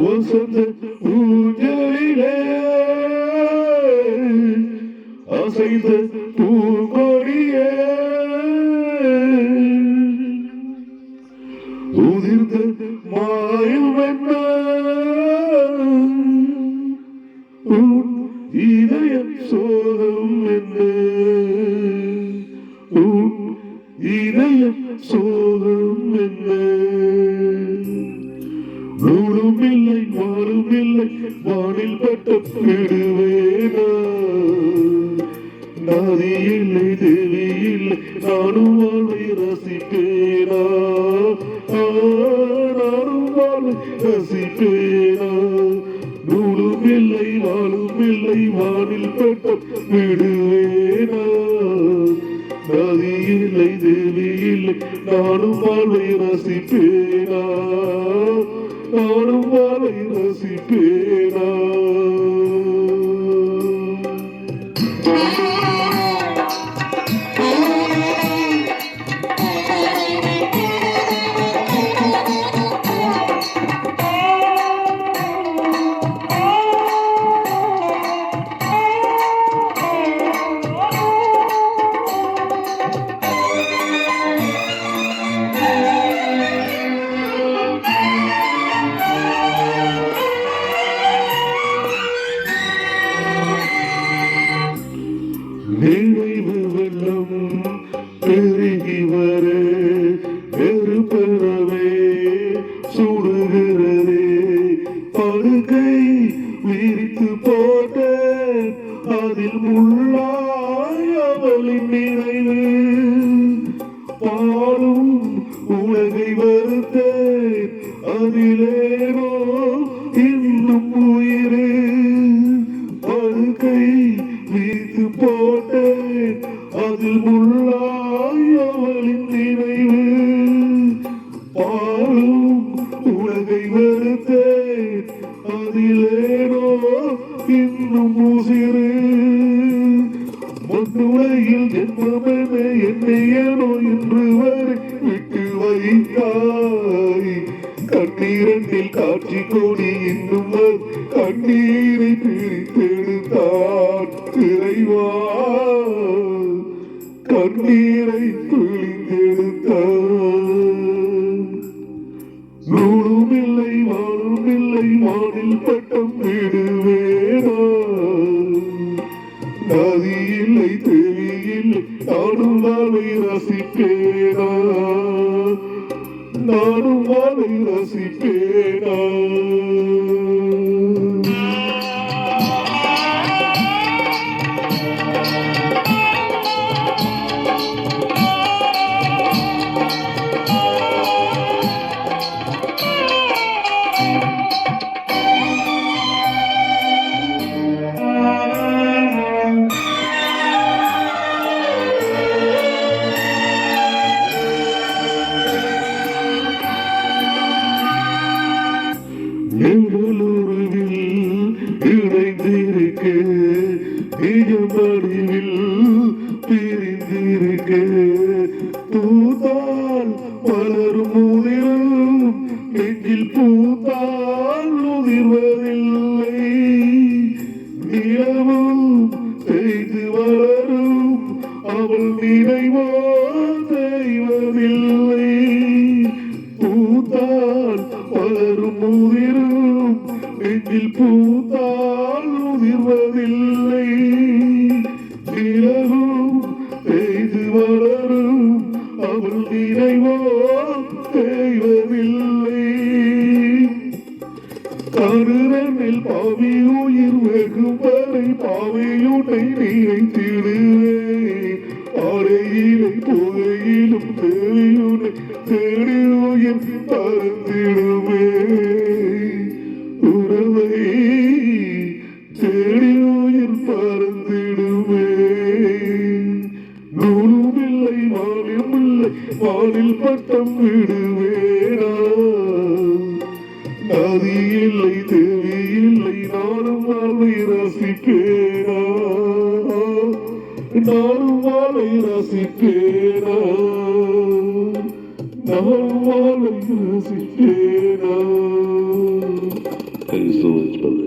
வசந்த ஊஞ்சலிலே அசைந்த பூங்கொடியே உதிர்ந்த மாயம் என்ன இதயம் சோகம் என்ன இதயம் சோகம் என்ன நூலும் இல்லை மாறும் இல்லை வானில் பட்டம் விடுவேனா நாதி இல்லை தேவி இல்லை நானும் வாழ்வை ரசிப்பேனா நானும் வாழ்வை ரசிப்பேனா நூலும் இல்லை வாழும் இல்லை வானில் பட்டம் விடுவேனா நாதி இல்லை தேவி இல்லை நானும் வாழ்வை ரசிப்பேனா நானும் வாழை ரசிப்பேனா நினைவு வெள்ளம் பெருகி வர நெருப்பறவே சுடுகிறதே படுகை விரித்து போட்ட அதில் முள்ளாய் அவளின் நினைவு பாலும் உலகை வருத்தேன் அதிலேனோ இன்னும் உயிரே படுகை விரித்து போட்டேன் அதில் முள்ளாய் அவளின் நினைவு பாலும் உலகை வருத்தேன் அதிலேனோ இன்னும் உசிறு மண்ணுலகில் ஜென்மமென என்னையனோ என்று வரை விட்டு வைத்தாய் கண்ணீரண்டில் காட்சி கொடி இன்னும் கண்ணீரை பிரித்தெடுத்தான் இறைவா கண்ணீரை பிழிந்தெடுத்தான் நூலும் இல்லை வாழும் இல்லை வானில் பட்டம் விடுவேனா நதி இல்லை தேவி இல்லை நானும் வாழை ரசிப்பேனா நானும் வாழை ரசிப்பேனா எங்களுருவில் இணைந்திருக்க நிஜமடிவில் பிரிந்திருக்க பூத்தால் வளரும் உதிரும் நெஞ்சில் பூத்தால் உதிர்வதில்லை நிலவும் செய்து வளரும் அவள் நினைவோ செய்வதில்லை பூத்தால் வளரும் உதிரும் நெஞ்சில் பூத்தால் உதிர்வதில்லை நிலவும் செய்து வளரும் அவள் நினைவோ செய்வதில்லை கருரனில் பாவி உயிர் வெகும் வரை பாவையுனை நினைத்திடுவேன் அறையிலை புகையிலும் தேவியுனை தேடி உயிர் பறந்திடுவே உறவை தேடி உயிர் பறந்திடுவே நூலும் இல்லை வாழும் இல்லை வானில் பட்டம் விடுவேனா நதி இல்லை தேவையில்லை நானும் வாழ்வை ரசிப்பேனா நானும் வாழை ரசிப்பேனா நானும் வாழை ரசிப்பேனா. Thank you so much, brother.